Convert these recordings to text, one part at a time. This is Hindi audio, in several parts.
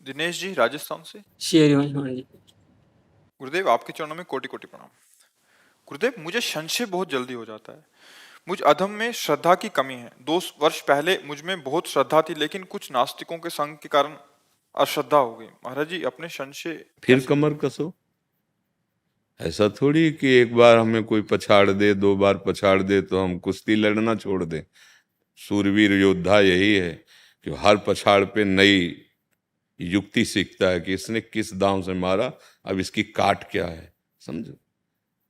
दिनेश जी राजस्थान से। शेर हाँ जी। गुरुदेव आपके चरणों में कोटि कोटि प्रणाम। गुरुदेव मुझे संशय बहुत जल्दी हो जाता है। मुझ अधम में श्रद्धा की कमी है। 2 वर्ष पहले मुझ में बहुत श्रद्धा थी, लेकिन कुछ नास्तिकों के संग के कारण अश्रद्धा हो गई। महाराज जी अपने संशय फिर कैसे कमर दूर करें? कसो। ऐसा थोड़ी कि एक बार हमें कोई पछाड़ दे, 2 बार पछाड़ दे तो हम कुश्ती लड़ना छोड़ दें। सूरवीर योद्धा यही है कि हर पछाड़ पे नई युक्ति सीखता है कि इसने किस दांव से मारा, अब इसकी काट क्या है। समझो,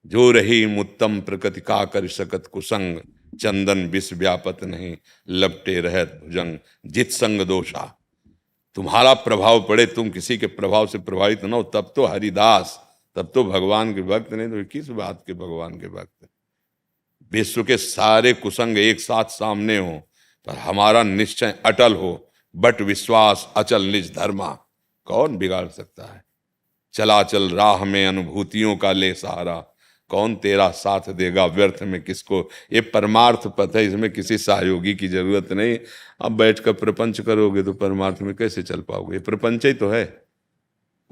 जो रही मुत्तम प्रकृति का कर सकत कुसंग, चंदन विष व्यापत नहीं, लपटे रहत भुजंग, जित संग दोषा। तुम्हारा प्रभाव पड़े, तुम किसी के प्रभाव से प्रभावित न हो, तब तो हरिदास, तब तो भगवान के भक्त। नहीं तो किस बात के भगवान के भक्त। विश्व के सारे कुसंग एक साथ सामने हो, पर हमारा निश्चय अटल हो, बट विश्वास अचल निज धर्मा। कौन बिगाड़ सकता है? चला चल राह में अनुभूतियों का ले सहारा, कौन तेरा साथ देगा व्यर्थ में किसको। ये परमार्थ पथ है, इसमें किसी सहयोगी की जरूरत नहीं। अब बैठकर प्रपंच करोगे तो परमार्थ में कैसे चल पाओगे? ये प्रपंच ही तो है।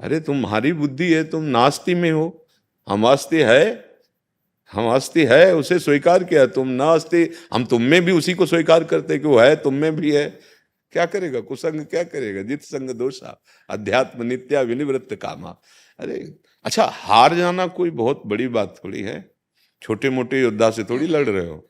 अरे तुम्हारी बुद्धि है, तुम नास्ति में हो, हम अस्ति है। हम अस्ति है उसे स्वीकार किया, तुम नास्ति, हम तुम में भी उसी को स्वीकार करते कि वो है, तुम में भी है। क्या करेगा कुसंग, क्या करेगा? जित संग दोषा, अध्यात्म नित्या विनिवृत्त कामा। अरे अच्छा, हार जाना कोई बहुत बड़ी बात थोड़ी है। छोटे मोटे योद्धा से थोड़ी लड़ रहे हो।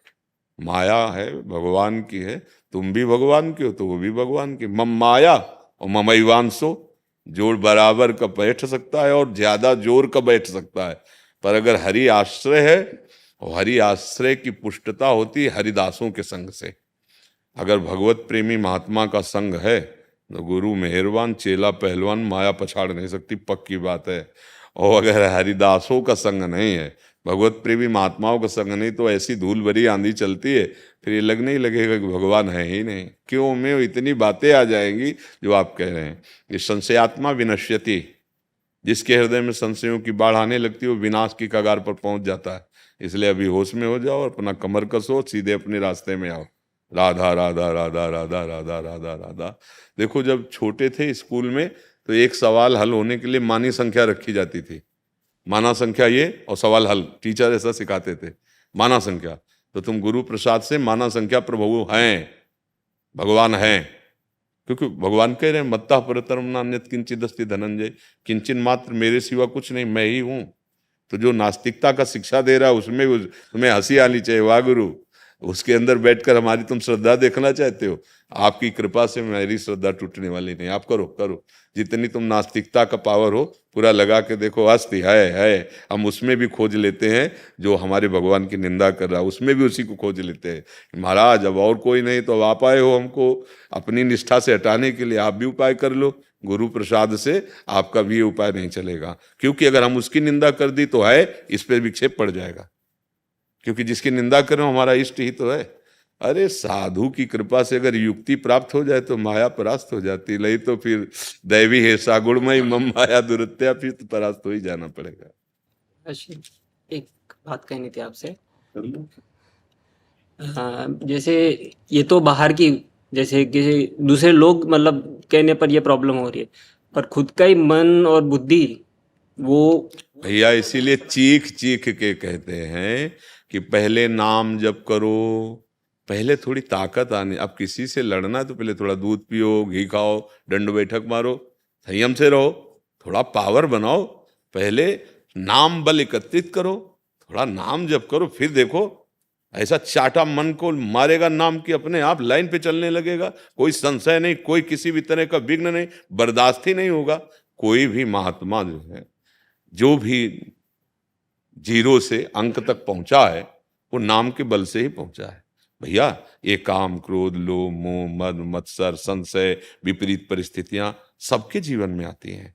माया है, भगवान की है। तुम भी भगवान के हो तो वो भी भगवान की। मम माया और ममैवांसो, जोड़ बराबर का बैठ सकता है और ज्यादा जोर का बैठ सकता है। पर अगर हरि आश्रय है, और हरि आश्रय की पुष्टता होती है हरिदासों के संग से। अगर भगवत प्रेमी महात्मा का संग है तो गुरु मेहरबान, चेला पहलवान, माया पछाड़ नहीं सकती, पक्की बात है। और अगर हरिदासों का संग नहीं है, भगवत प्रेमी महात्माओं का संग नहीं, तो ऐसी धूल भरी आंधी चलती है, फिर ये लगने ही लगेगा कि भगवान है ही नहीं। क्यों में इतनी बातें आ जाएंगी जो आप कह रहे हैं। ये संशयात्मा विनश्यति, जिसके हृदय में संशयों की बाढ़ आने लगती है वो विनाश की कगार पर पहुंच जाता है। इसलिए अभी होश में हो जाओ और अपना कमर कसो, सीधे अपने रास्ते में आओ। राधा राधा राधा राधा राधा राधा राधा। देखो, जब छोटे थे स्कूल में तो एक सवाल हल होने के लिए मानी संख्या रखी जाती थी। माना संख्या ये और सवाल हल, टीचर ऐसा सिखाते थे। माना संख्या, तो तुम गुरु प्रसाद से माना संख्या प्रभु हैं, भगवान हैं। क्योंकि भगवान कह रहे हैं मत्ता परतरम नान्यत किंचित अस्ति धनंजय, किंचन मात्र मेरे सिवा कुछ नहीं, मैं ही हूं। तो जो नास्तिकता का शिक्षा दे रहा है उसमें तुम्हें हंसी आनी चाहिए। वाह गुरु, उसके अंदर बैठकर हमारी तुम श्रद्धा देखना चाहते हो। आपकी कृपा से मेरी श्रद्धा टूटने वाली नहीं। आप करो करो, जितनी तुम नास्तिकता का पावर हो पूरा लगा के देखो। अस्ति है, हम उसमें भी खोज लेते हैं जो हमारे भगवान की निंदा कर रहा है, उसमें भी उसी को खोज लेते हैं। महाराज अब और कोई नहीं तो अब आप आए हो हमको अपनी निष्ठा से हटाने के लिए, आप भी उपाय कर लो। गुरु प्रसाद से आपका भी ये उपाय नहीं चलेगा, क्योंकि अगर हम उसकी निंदा कर दी तो है इस पर विक्षेप पड़ जाएगा। क्योंकि जिसकी निंदा करें हमारा इष्ट ही तो है। अरे साधु की कृपा से अगर युक्ति प्राप्त हो जाए तो माया परास्त हो जाती, नहीं तो फिर दैवी है सागुणमयी मम माया दुरत्या, फिर तो परास्त हो ही जाना पड़ेगा। अच्छा, एक बात कहनी थी आपसे। जैसे ये तो बाहर की, जैसे किसी दूसरे लोग मतलब कहने पर ये प्रॉब्लम हो रही है, पर खुद का ही मन और बुद्धि वो। भैया इसीलिए चीख चीख के कहते हैं कि पहले नाम जप करो, पहले थोड़ी ताकत आनी। अब किसी से लड़ना है तो पहले थोड़ा दूध पियो, घी खाओ, दंड बैठक मारो, संयम से रहो, थोड़ा पावर बनाओ। पहले नाम बल एकत्रित करो, थोड़ा नाम जप करो, फिर देखो ऐसा चाटा मन को मारेगा नाम की अपने आप लाइन पे चलने लगेगा। कोई संशय नहीं, कोई किसी भी तरह का विघ्न नहीं, बर्दाश्त ही नहीं होगा। कोई भी महात्मा जो है, जो भी जीरो से अंक तक पहुंचा है वो नाम के बल से ही पहुंचा है। भैया ये काम क्रोध लोभ मोह मद मत्सर संशय विपरीत परिस्थितियां सबके जीवन में आती हैं,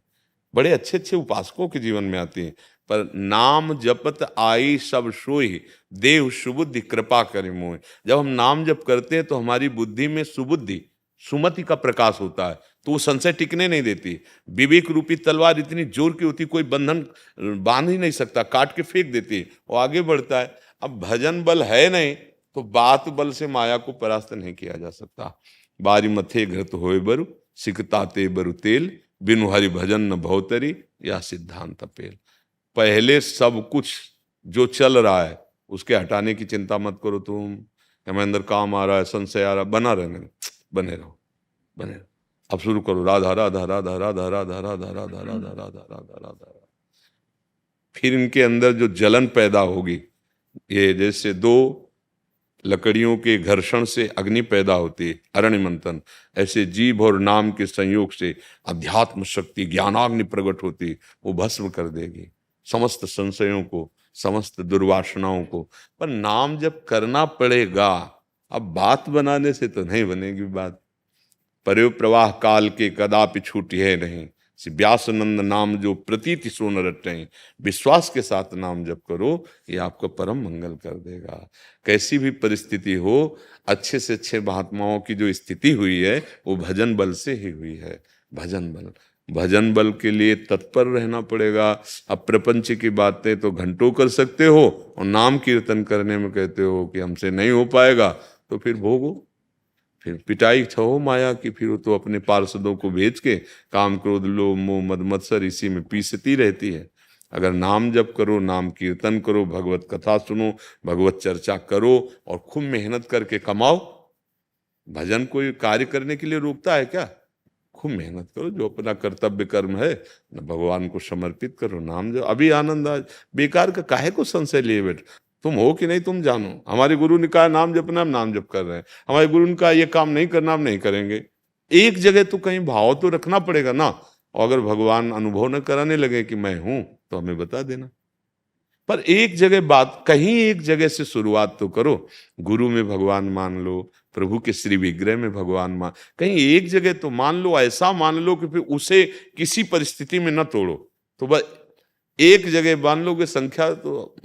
बड़े अच्छे अच्छे उपासकों के जीवन में आती हैं। पर नाम जपत आई सब सोई, देव सुबुद्धि कृपा करे मोह। जब हम नाम जप करते हैं तो हमारी बुद्धि में सुबुद्धि सुमति का प्रकाश होता है, तो वो संशय टिकने नहीं देती। विवेक रूपी तलवार इतनी जोर की होती, कोई बंधन बांध ही नहीं सकता, काट के फेंक देती है, वो आगे बढ़ता है। अब भजन बल है नहीं तो बात बल से माया को परास्त नहीं किया जा सकता। बारी मथे घृत होए बरु, सिकताते बरु तेल, बिनु हरि भजन न भवतरी, या सिद्धांत पेल। पहले सब कुछ जो चल रहा है उसके हटाने की चिंता मत करो तुम। हमें अंदर काम आ रहा है, संशय आ रहा है, बने रहो, बने रहो। अब शुरू करो राधा राधा राधा राधा राधा राधा राधा राधा राधा राधा राधा। फिर इनके अंदर जो जलन पैदा होगी, ये जैसे दो लकड़ियों के घर्षण से अग्नि पैदा होती है, अरण्य मंथन, ऐसे जीव और नाम के संयोग से अध्यात्म शक्ति ज्ञानाग्नि प्रकट होती, वो भस्म कर देगी समस्त संशयों को, समस्त दुर्वासनाओं को। पर नाम जब करना पड़ेगा, अब बात बनाने से तो नहीं बनेगी बात। पर्यो प्रवाह काल के कदापि छूटी है नहीं, व्यासनंद नाम जो प्रतीति सोन रटे, विश्वास के साथ नाम जप करो, ये आपको परम मंगल कर देगा। कैसी भी परिस्थिति हो, अच्छे से अच्छे महात्माओं की जो स्थिति हुई है वो भजन बल से ही हुई है। भजन बल के लिए तत्पर रहना पड़ेगा। अब प्रपंच की बातें तो घंटों कर सकते हो, और नाम कीर्तन करने में कहते हो कि हमसे नहीं हो पाएगा, तो फिर भोगो, फिर पिटाई छहो माया की। फिर वो तो अपने पार्षदों को भेज के काम क्रोध लोभ मोह मद मत्सर इसी में पीसती रहती है। अगर नाम जप करो, नाम कीर्तन करो, भगवत कथा सुनो, भगवत चर्चा करो, और खूब मेहनत करके कमाओ। भजन कोई कार्य करने के लिए रोकता है क्या? खूब मेहनत करो, जो अपना कर्तव्य कर्म है न भगवान को समर्पित करो। नाम जो अभी आनंद आज बेकार का काहे को संशय लिए बैठ, तुम हो कि नहीं तुम जानो। हमारे गुरु ने कहा नाम जपना, हम नाम जप कर रहे हैं। हमारे गुरु ने कहा ये काम नहीं करना, हम नहीं करेंगे। एक जगह तो कहीं भाव तो रखना पड़ेगा ना। और अगर भगवान अनुभव न कराने लगे कि मैं हूं, तो हमें बता देना। पर एक जगह बात, कहीं एक जगह से शुरुआत तो करो। गुरु में भगवान मान लो, प्रभु के श्री विग्रह में भगवान मान, कहीं एक जगह तो मान लो। ऐसा मान लो कि फिर उसे किसी परिस्थिति में न तोड़ो। तो बस एक जगह मान लो कि संख्या तो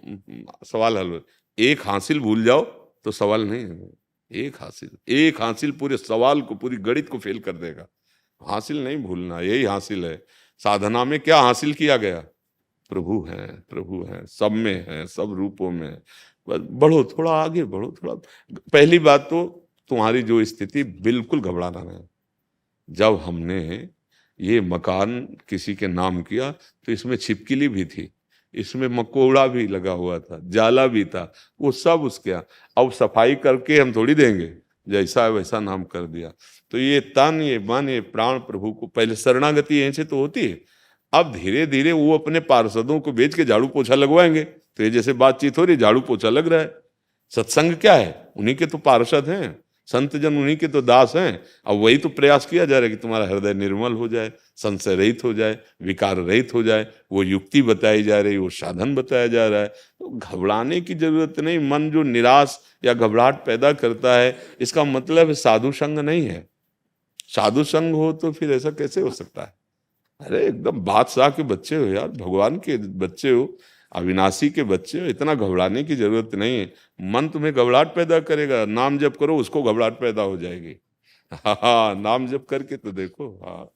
सवाल हल हो। एक हासिल भूल जाओ तो सवाल नहीं है। एक हासिल पूरे सवाल को, पूरी गणित को फेल कर देगा। हासिल नहीं भूलना, यही हासिल है। साधना में क्या हासिल किया गया? प्रभु है, सब में है, सब रूपों में। बस बढ़ो, थोड़ा आगे बढ़ो, थोड़ा। पहली बात तो तुम्हारी जो स्थिति, बिल्कुल घबराना नहीं। जब हमने ये मकान किसी के नाम किया तो इसमें छिपकली भी थी, इसमें मकोड़ा भी लगा हुआ था, जाला भी था, वो सब उसके। अब सफाई करके हम थोड़ी देंगे, जैसा है वैसा नाम कर दिया। तो ये तन, ये मन, ये प्राण प्रभु को, पहले शरणागति यहीं से तो होती है। अब धीरे धीरे वो अपने पार्षदों को भेज के झाड़ू पोछा लगवाएंगे। तो ये जैसे बातचीत हो रही, झाड़ू पोछा लग रहा है। सत्संग क्या है? उन्हीं के तो पार्षद हैं, संत जन उन्हीं के तो दास हैं। अब वही तो प्रयास किया जा रहा है कि तुम्हारा हृदय निर्मल हो जाए, संशय रहित हो जाए, विकार रहित हो जाए। वो युक्ति बताई जा रही, वो साधन बताया जा रहा है। तो घबराने की जरूरत नहीं। मन जो निराश या घबराहट पैदा करता है, इसका मतलब साधु संग नहीं है। साधु संग हो तो फिर ऐसा कैसे हो सकता है? अरे एकदम बादशाह के बच्चे हो यार, भगवान के बच्चे हो, अविनाशी के बच्चे हो। इतना घबराने की जरूरत नहीं है। मन तुम्हें घबराहट पैदा करेगा, नाम जप करो, उसको घबराहट पैदा हो जाएगी। हाँ, नाम जप करके तो देखो। हाँ।